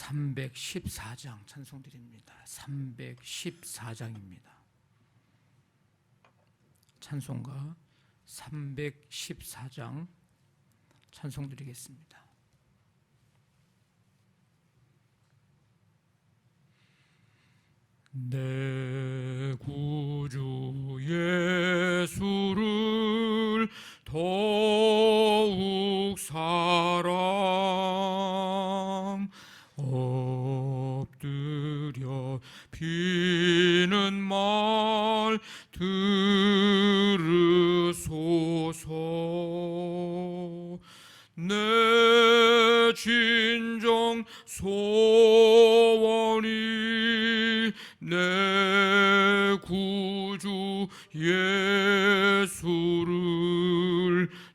314장 찬송드립니다. 314장입니다. 찬송가 314장 찬송드리겠습니다. 내 구주 예수를 더욱 사랑 엎드려 비는 말 들으소서. 내 진정 소원이 내 구주 예수를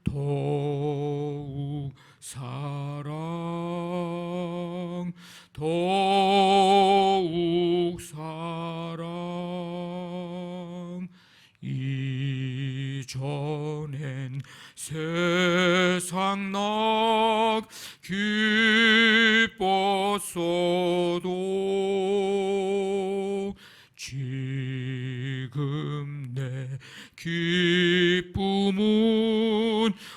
더욱 사랑 더욱 사랑. 이전엔 세상 낙 기뻤어도 지금 내 기쁨은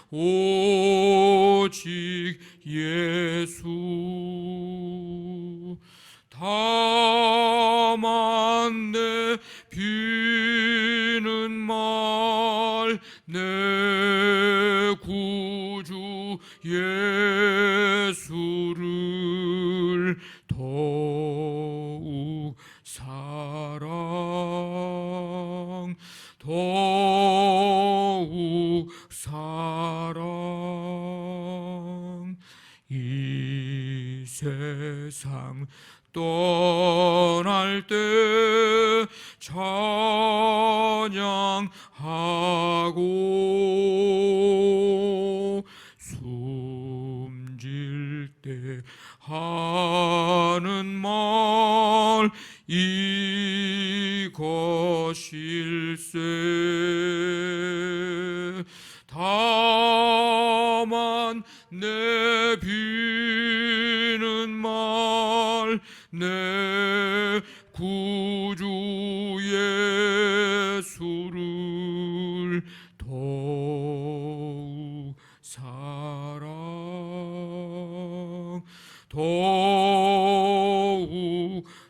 오직 예수. 다만 내 비는 말 내 구주 예수를 더욱 사랑 더욱 사랑. 이 세상 떠날 때 찬양하고 숨질 때 하는 말 이것일세. 다만 내 비는 말 내 구주 예수를 더욱 사랑 더욱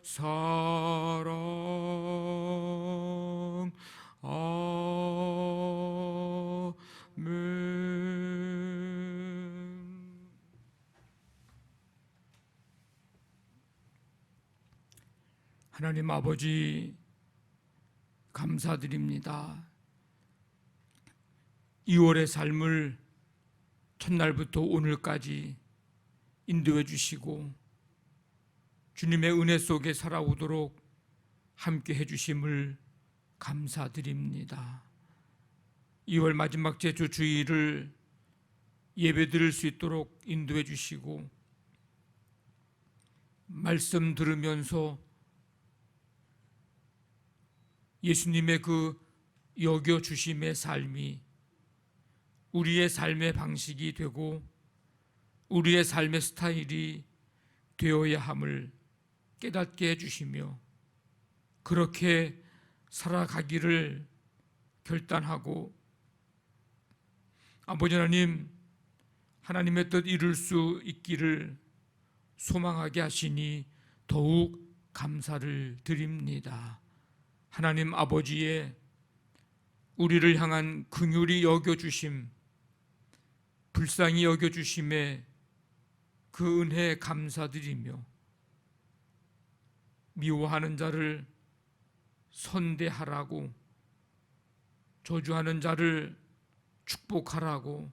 사랑. 아멘. 하나님 아버지 감사드립니다. 2월의 삶을 첫날부터 오늘까지 인도해 주시고 주님의 은혜 속에 살아오도록 함께 해주심을 감사드립니다. 2월 마지막 제주 주일을 예배드릴 수 있도록 인도해 주시고 말씀 들으면서 예수님의 그 여겨주심의 삶이 우리의 삶의 방식이 되고 우리의 삶의 스타일이 되어야 함을 깨닫게 해주시며 그렇게 살아가기를 결단하고 아버지 하나님, 하나님의 뜻 이룰 수 있기를 소망하게 하시니 더욱 감사를 드립니다. 하나님 아버지의 우리를 향한 긍휼히 여겨주심, 불쌍히 여겨주심에 그 은혜에 감사드리며 미워하는 자를 선대하라고, 저주하는 자를 축복하라고,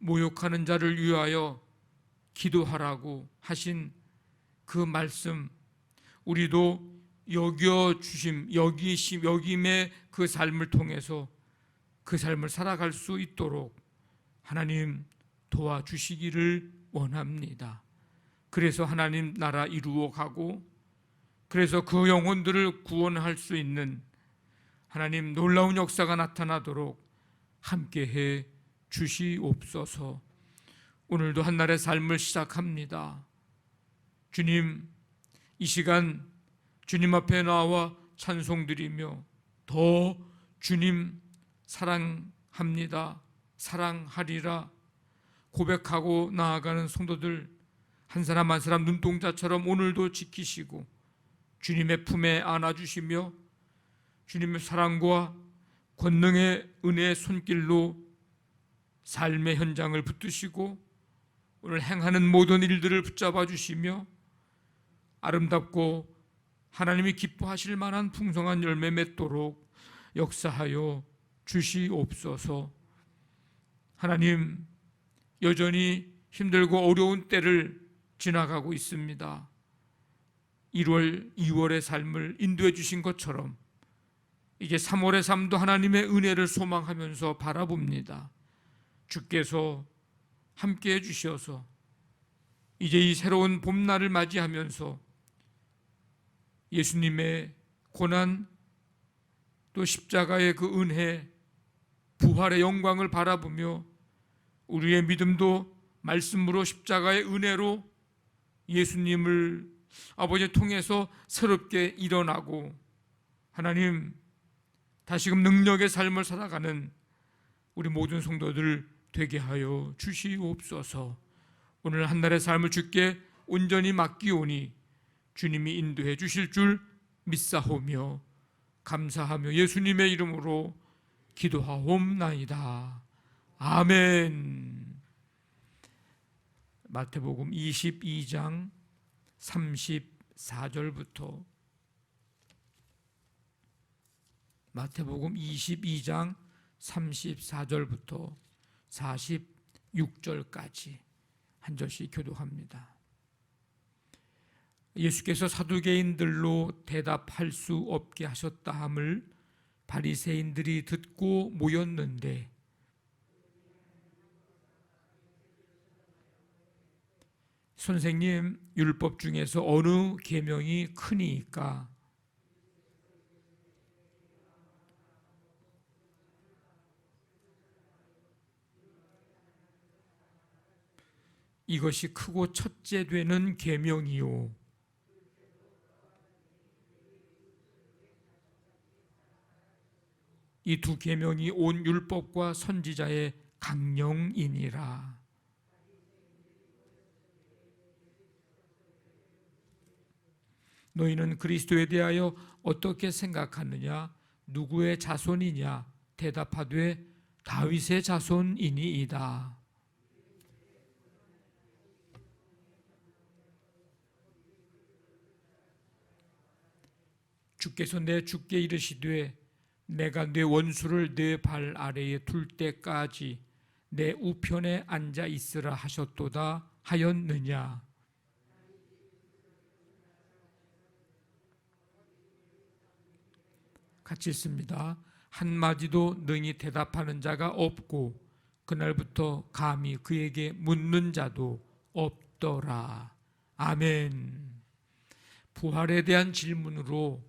모욕하는 자를 위하여 기도하라고 하신 그 말씀, 우리도 여겨주심, 여김의 그 삶을 통해서 그 삶을 살아갈 수 있도록 하나님 도와주시기를 원합니다. 그래서 하나님 나라 이루어가고 그래서 그 영혼들을 구원할 수 있는 하나님 놀라운 역사가 나타나도록 함께해 주시옵소서. 오늘도 한날의 삶을 시작합니다. 주님, 이 시간 주님 앞에 나와 찬송드리며 더 주님 사랑합니다, 사랑하리라 고백하고 나아가는 성도들 한 사람 한 사람 눈동자처럼 오늘도 지키시고 주님의 품에 안아주시며 주님의 사랑과 권능의 은혜의 손길로 삶의 현장을 붙드시고 오늘 행하는 모든 일들을 붙잡아 주시며 아름답고 하나님이 기뻐하실 만한 풍성한 열매 맺도록 역사하여 주시옵소서. 하나님, 여전히 힘들고 어려운 때를 지나가고 있습니다. 1월, 2월의 삶을 인도해 주신 것처럼 이제 3월의 삶도 하나님의 은혜를 소망하면서 바라봅니다. 주께서 함께해 주셔서 이제 이 새로운 봄날을 맞이하면서 예수님의 고난 또 십자가의 그 은혜, 부활의 영광을 바라보며 우리의 믿음도 말씀으로 십자가의 은혜로 예수님을 아버지 통해서 새롭게 일어나고 하나님 다시금 능력의 삶을 살아가는 우리 모든 성도들 되게 하여 주시옵소서. 오늘 한날의 삶을 주께 온전히 맡기오니 주님이 인도해 주실 줄 믿사오며 감사하며 예수님의 이름으로 기도하옵나이다. 아멘. 마태복음 22장 34절부터 마태복음 22장 34절부터 46절까지 한 절씩 교독합니다. 예수께서 사두개인들로 대답할 수 없게 하셨다 함을 바리새인들이 듣고 모였는데 선생님, 율법 중에서 어느 계명이 크니까? 이것이 크고 첫째 되는 계명이요. 이 두 계명이 온 율법과 선지자의 강령이니라. 너희는 그리스도에 대하여 어떻게 생각하느냐? 누구의 자손이냐? 대답하되 다윗의 자손이니이다. 주께서 내 주께 이르시되 내가 내 원수를 내 발 아래에 둘 때까지 내 우편에 앉아 있으라 하셨도다 하였느냐? 같이 읽습니다. 한마디도 능히 대답하는 자가 없고 그날부터 감히 그에게 묻는 자도 없더라. 아멘. 부활에 대한 질문으로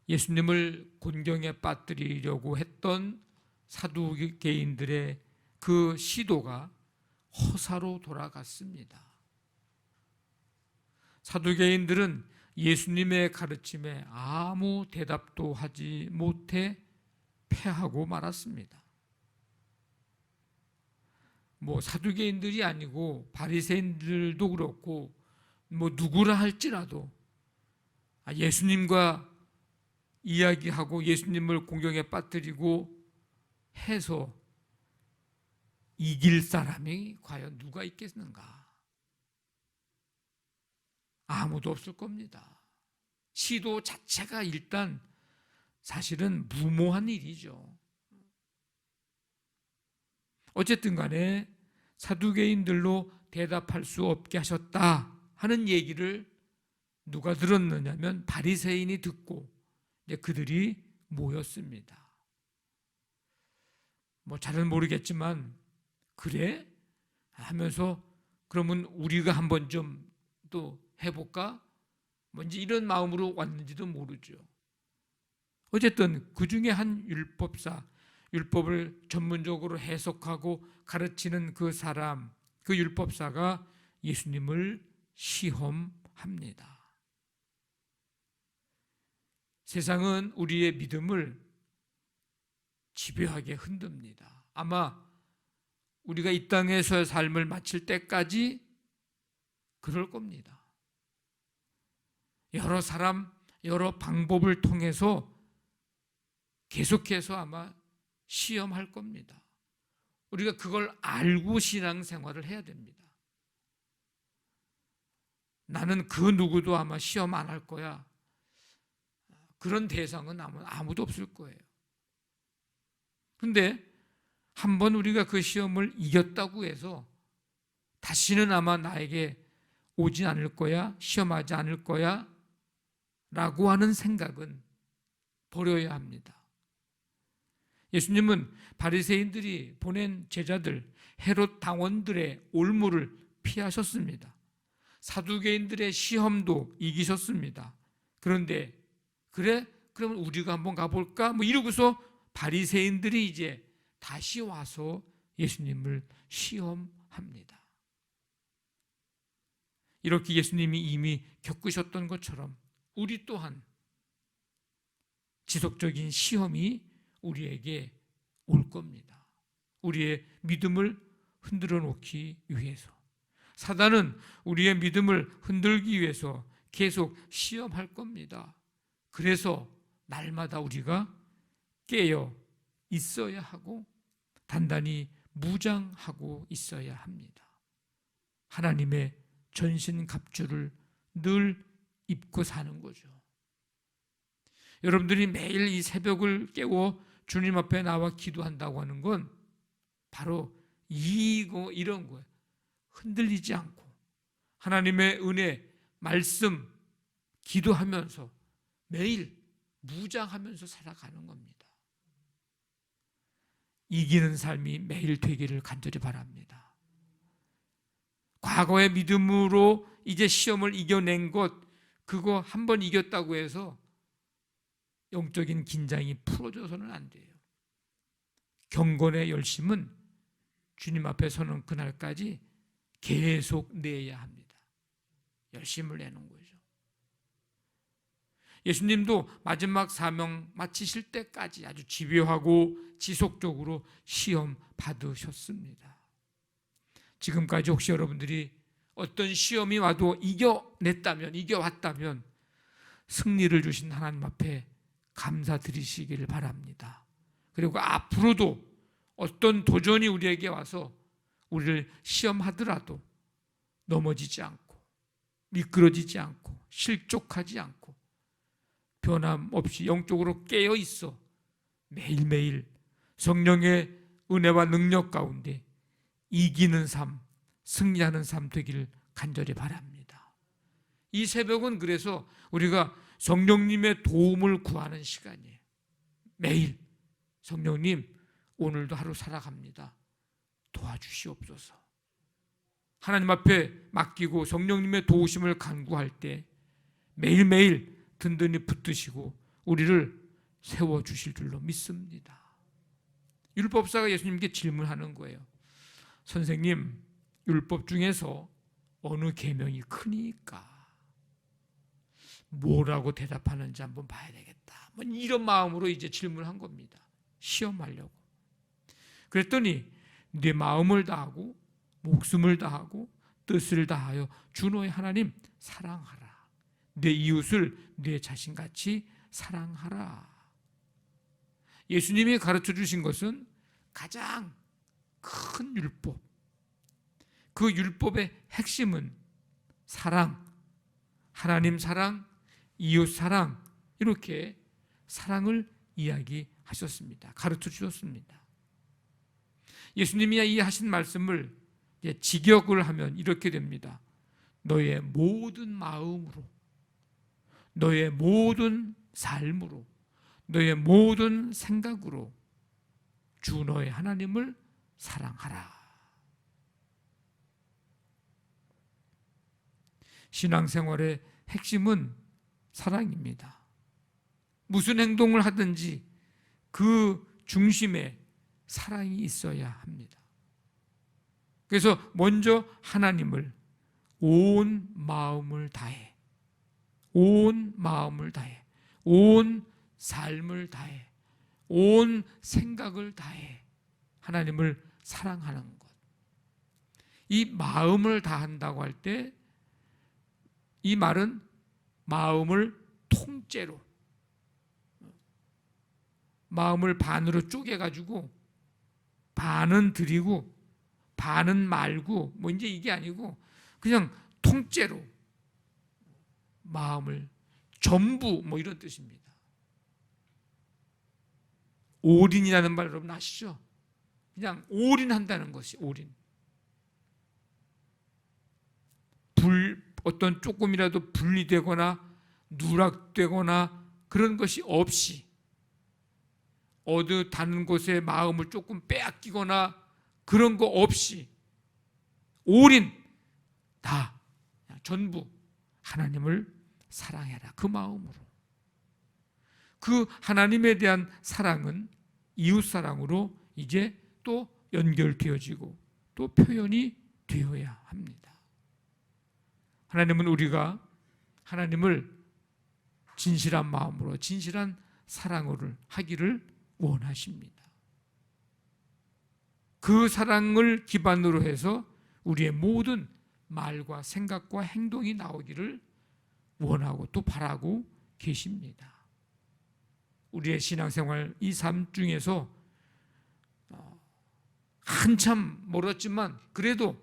예수님을 곤경에 빠뜨리려고 했던 사두개인들의 그 시도가 허사로 돌아갔습니다. 사두개인들은 예수님의 가르침에 아무 대답도 하지 못해 패하고 말았습니다. 사두개인들이 아니고 바리새인들도 그렇고 누구라 할지라도 예수님과 이야기하고 예수님을 공경에 빠뜨리고 해서 이길 사람이 과연 누가 있겠는가? 아무도 없을 겁니다. 시도 자체가 일단 사실은 무모한 일이죠. 어쨌든 간에 사두개인들로 대답할 수 없게 하셨다 하는 얘기를 누가 들었느냐면 바리새인이 듣고 그들이 모였습니다. 잘은 모르겠지만 그래? 하면서 그러면 우리가 한번 좀 또 해볼까? 뭔지 이런 마음으로 왔는지도 모르죠. 어쨌든 그 중에 한 율법사, 율법을 전문적으로 해석하고 가르치는 그 사람, 그 율법사가 예수님을 시험합니다. 합니다. 세상은 우리의 믿음을 집요하게 흔듭니다. 아마 우리가 이 땅에서의 삶을 마칠 때까지 그럴 겁니다. 여러 사람, 여러 방법을 통해서 계속해서 아마 시험할 겁니다. 우리가 그걸 알고 신앙생활을 해야 됩니다. 나는 그 누구도 아마 시험 안 할 거야. 그런 대상은 아무도 없을 거예요. 근데 한번 우리가 그 시험을 이겼다고 해서 다시는 아마 나에게 오지 않을 거야, 시험하지 않을 거야 라고 하는 생각은 버려야 합니다. 예수님은 바리새인들이 보낸 제자들, 헤롯 당원들의 올무를 피하셨습니다. 사두개인들의 시험도 이기셨습니다. 그런데 그래? 그러면 우리가 한번 가볼까? 이러고서 바리새인들이 이제 다시 와서 예수님을 시험합니다. 이렇게 예수님이 이미 겪으셨던 것처럼 우리 또한 지속적인 시험이 우리에게 올 겁니다. 우리의 믿음을 흔들어 놓기 위해서. 사단은 우리의 믿음을 흔들기 위해서 계속 시험할 겁니다. 그래서 날마다 우리가 깨어 있어야 하고 단단히 무장하고 있어야 합니다. 하나님의 전신갑주를 늘 입고 사는 거죠. 여러분들이 매일 이 새벽을 깨워 주님 앞에 나와 기도한다고 하는 건 바로 이런 거예요. 흔들리지 않고 하나님의 은혜, 말씀, 기도하면서 매일 무장하면서 살아가는 겁니다. 이기는 삶이 매일 되기를 간절히 바랍니다. 과거의 믿음으로 이제 시험을 이겨낸 것, 그거 한 번 이겼다고 해서 영적인 긴장이 풀어져서는 안 돼요. 경건의 열심은 주님 앞에 서는 그날까지 계속 내야 합니다. 열심을 내는 거죠. 예수님도 마지막 사명 마치실 때까지 아주 집요하고 지속적으로 시험 받으셨습니다. 지금까지 혹시 여러분들이 어떤 시험이 와도 이겨왔다면 승리를 주신 하나님 앞에 감사드리시기를 바랍니다. 그리고 앞으로도 어떤 도전이 우리에게 와서 우리를 시험하더라도 넘어지지 않고 미끄러지지 않고 실족하지 않고 변함없이 영적으로 깨어 있어 매일매일 성령의 은혜와 능력 가운데 이기는 삶, 승리하는 삶 되기를 간절히 바랍니다. 이 새벽은 그래서 우리가 성령님의 도움을 구하는 시간이에요. 매일 성령님, 오늘도 하루 살아갑니다. 도와주시옵소서. 하나님 앞에 맡기고 성령님의 도우심을 간구할 때 매일매일 든든히 붙드시고 우리를 세워주실 줄로 믿습니다. 율법사가 예수님께 질문하는 거예요. 선생님, 율법 중에서 어느 계명이 크니까? 뭐라고 대답하는지 한번 봐야 되겠다. 이런 마음으로 이제 질문한 겁니다. 시험하려고. 그랬더니 네 마음을 다하고 목숨을 다하고 뜻을 다하여 주 너의 하나님 사랑하라. 내 이웃을 내 자신같이 사랑하라. 예수님이 가르쳐 주신 것은 가장 큰 율법. 그 율법의 핵심은 사랑, 하나님 사랑, 이웃 사랑, 이렇게 사랑을 이야기하셨습니다. 가르쳐 주셨습니다. 예수님이 이 하신 말씀을 직역을 하면 이렇게 됩니다. 너의 모든 마음으로, 너의 모든 삶으로, 너의 모든 생각으로 주 너의 하나님을 사랑하라. 신앙생활의 핵심은 사랑입니다. 무슨 행동을 하든지 그 중심에 사랑이 있어야 합니다. 그래서 먼저 하나님을 온 마음을 다해 온 마음을 다해, 온 삶을 다해, 온 생각을 다해 하나님을 사랑하는 것. 이 마음을 다한다고 할 때 이 말은 마음을 통째로, 마음을 반으로 쪼개가지고 반은 드리고 반은 말고 뭐 이제 이게 아니고 그냥 통째로 마음을 전부 뭐 이런 뜻입니다. 올인이라는 말 여러분 아시죠? 그냥 올인한다는 것이 올인. 어떤 조금이라도 분리되거나 누락되거나 그런 것이 없이 어느 다른 곳에 마음을 조금 빼앗기거나 그런 거 없이 올인 다 전부 하나님을 사랑해라 그 마음으로. 그 하나님에 대한 사랑은 이웃사랑으로 이제 또 연결되어지고 또 표현이 되어야 합니다. 하나님은 우리가 하나님을 진실한 마음으로 진실한 사랑으로 하기를 원하십니다. 그 사랑을 기반으로 해서 우리의 모든 말과 생각과 행동이 나오기를 원하고 또 바라고 계십니다. 우리의 신앙생활 이 삶 중에서 한참 멀었지만 그래도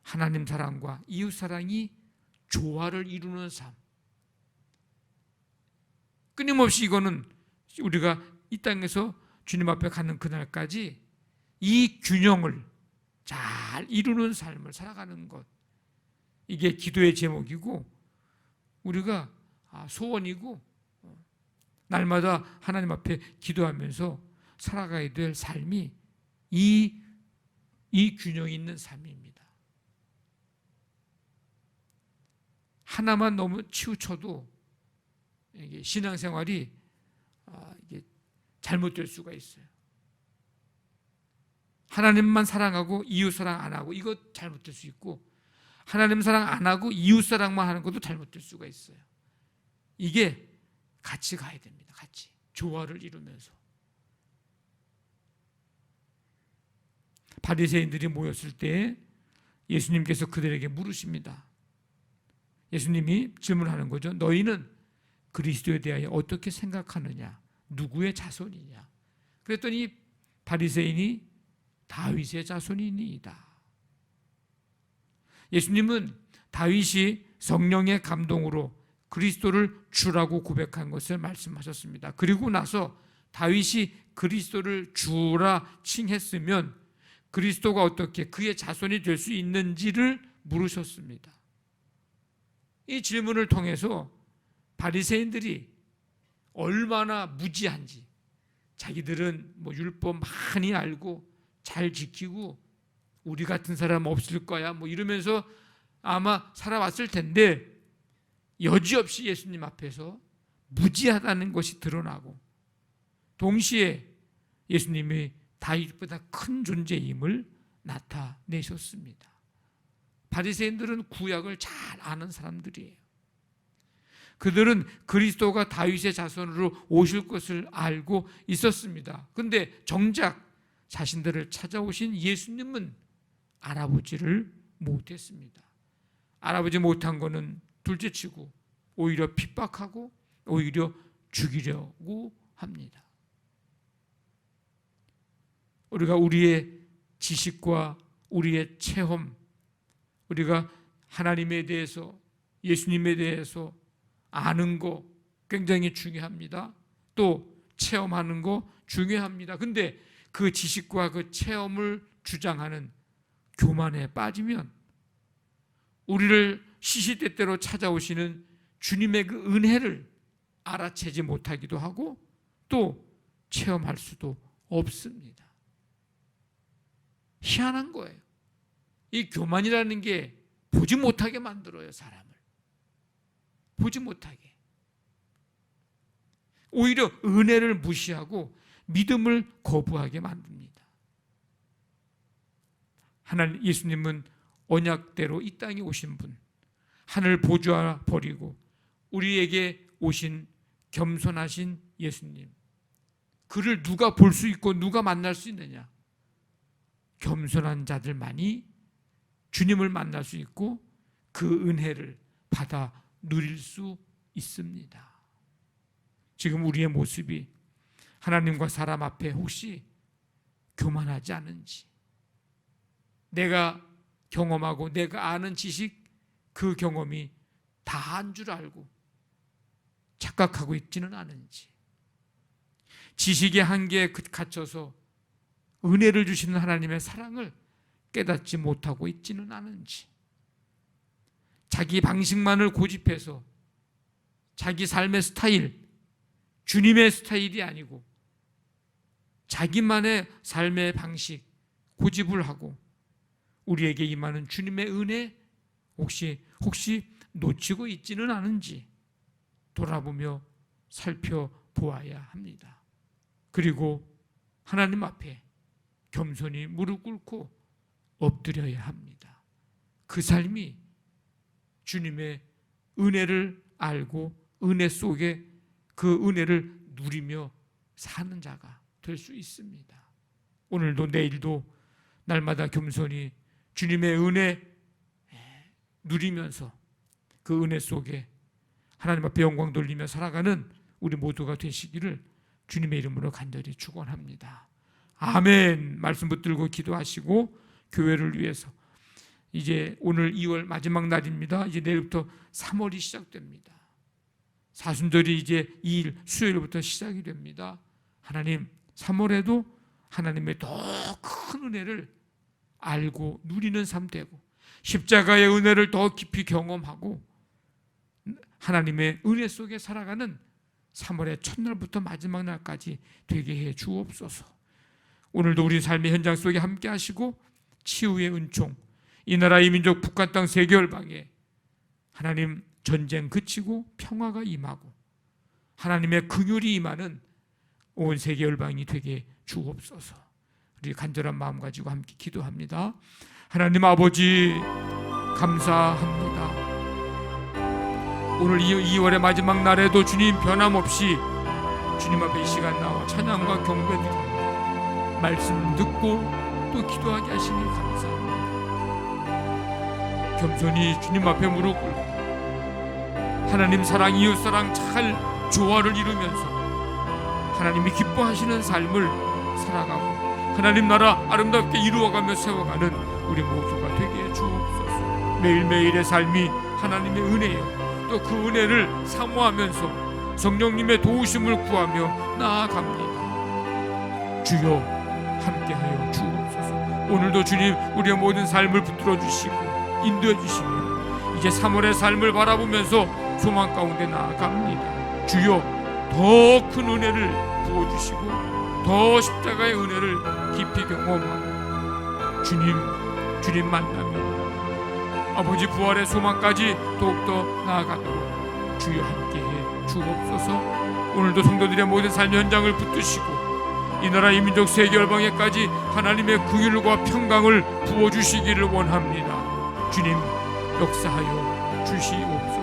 하나님 사랑과 이웃 사랑이 조화를 이루는 삶. 끊임없이 이거는 우리가 이 땅에서 주님 앞에 가는 그날까지 이 균형을 잘 이루는 삶을 살아가는 것. 이게 기도의 제목이고 우리가 소원이고 날마다 하나님 앞에 기도하면서 살아가야 될 삶이 이 균형이 있는 삶입니다. 하나만 너무 치우쳐도 이게 신앙생활이 이게 잘못될 수가 있어요. 하나님만 사랑하고 이웃 사랑 안 하고 이거 잘못될 수 있고 하나님 사랑 안 하고 이웃 사랑만 하는 것도 잘못될 수가 있어요. 이게 같이 가야 됩니다. 같이 조화를 이루면서. 바리새인들이 모였을 때 예수님께서 그들에게 물으십니다. 예수님이 질문하는 거죠. 너희는 그리스도에 대하여 어떻게 생각하느냐? 누구의 자손이냐? 그랬더니 바리새인이 다윗의 자손이니이다. 예수님은 다윗이 성령의 감동으로 그리스도를 주라고 고백한 것을 말씀하셨습니다. 그리고 나서 다윗이 그리스도를 주라 칭했으면 그리스도가 어떻게 그의 자손이 될 수 있는지를 물으셨습니다. 이 질문을 통해서 바리새인들이 얼마나 무지한지, 자기들은 뭐 율법 많이 알고 잘 지키고 우리 같은 사람 없을 거야 뭐 이러면서 아마 살아왔을 텐데 여지없이 예수님 앞에서 무지하다는 것이 드러나고 동시에 예수님이 다윗보다 큰 존재임을 나타내셨습니다. 바리새인들은 구약을 잘 아는 사람들이에요. 그들은 그리스도가 다윗의 자손으로 오실 것을 알고 있었습니다. 그런데 정작 자신들을 찾아오신 예수님은 알아보지를 못했습니다. 알아보지 못한 것은 둘째치고 오히려 핍박하고 오히려 죽이려고 합니다. 우리가 우리의 지식과 우리의 체험, 우리가 하나님에 대해서 예수님에 대해서 아는 거 굉장히 중요합니다. 또 체험하는 거 중요합니다. 근데 그 지식과 그 체험을 주장하는 교만에 빠지면 우리를 시시때때로 찾아오시는 주님의 그 은혜를 알아채지 못하기도 하고 또 체험할 수도 없습니다. 희한한 거예요. 이 교만이라는 게 보지 못하게 만들어요, 사람을. 보지 못하게. 오히려 은혜를 무시하고 믿음을 거부하게 만듭니다. 하나님 예수님은 언약대로 이 땅에 오신 분, 하늘 보좌 버리고 우리에게 오신 겸손하신 예수님, 그를 누가 볼 수 있고 누가 만날 수 있느냐? 겸손한 자들만이 주님을 만날 수 있고 그 은혜를 받아 누릴 수 있습니다. 지금 우리의 모습이 하나님과 사람 앞에 혹시 교만하지 않은지, 내가 경험하고 내가 아는 지식, 그 경험이 다한 줄 알고 착각하고 있지는 않은지, 지식의 한계에 갇혀서 은혜를 주시는 하나님의 사랑을 깨닫지 못하고 있지는 않은지, 자기 방식만을 고집해서 자기 삶의 스타일, 주님의 스타일이 아니고 자기만의 삶의 방식 고집을 하고 우리에게 임하는 주님의 은혜 혹시 놓치고 있지는 않은지 돌아보며 살펴보아야 합니다. 그리고 하나님 앞에 겸손히 무릎 꿇고 엎드려야 합니다. 그 삶이 주님의 은혜를 알고 은혜 속에 그 은혜를 누리며 사는 자가 될 수 있습니다. 오늘도 내일도 날마다 겸손히 주님의 은혜 누리면서 그 은혜 속에 하나님 앞에 영광 돌리며 살아가는 우리 모두가 되시기를 주님의 이름으로 간절히 축원합니다. 아멘. 말씀 붙들고 기도하시고 교회를 위해서, 이제 오늘 2월 마지막 날입니다. 이제 내일부터 3월이 시작됩니다. 사순절이 이제 2일 수요일부터 시작이 됩니다. 하나님, 3월에도 하나님의 더 큰 은혜를 알고 누리는 삶 되고 십자가의 은혜를 더 깊이 경험하고 하나님의 은혜 속에 살아가는 3월의 첫날부터 마지막 날까지 되게 해 주옵소서. 오늘도 우리 삶의 현장 속에 함께 하시고 치유의 은총, 이 나라 이 민족 북한 땅 세계열방에 하나님 전쟁 그치고 평화가 임하고 하나님의 긍휼이 임하는 온 세계열방이 되게 주옵소서. 우리 간절한 마음 가지고 함께 기도합니다. 하나님 아버지, 감사합니다. 오늘 2월의 마지막 날에도 주님 변함없이 주님 앞에 이 시간 나와 찬양과 경배드립니다. 말씀 듣고 또 기도하게 하시니 감사합니다. 겸손히 주님 앞에 무릎 꿇고 하나님 사랑, 이웃 사랑 잘 조화를 이루면서 하나님이 기뻐하시는 삶을 살아가고 하나님 나라 아름답게 이루어가며 세워가는 우리 모두가 되게 해 주옵소서. 매일매일의 삶이 하나님의 은혜요, 또 그 은혜를 사모하면서 성령님의 도우심을 구하며 나아갑니다. 주여 함께하여 주옵소서. 오늘도 주님 우리의 모든 삶을 붙들어 주시고 인도해 주시며 이제 3월의 삶을 바라보면서 소망 가운데 나아갑니다. 주여 더 큰 은혜를 부어주시고 더 십자가의 은혜를 깊이 경험하고 주님 만나며 아버지 부활의 소망까지 더욱더 나아가도록 주여 함께해 주옵소서. 오늘도 성도들의 모든 삶의 현장을 붙드시고 이 나라 이 민족 세계열방에까지 하나님의 긍휼과 평강을 부어주시기를 원합니다. 주님 역사하여 주시옵소서.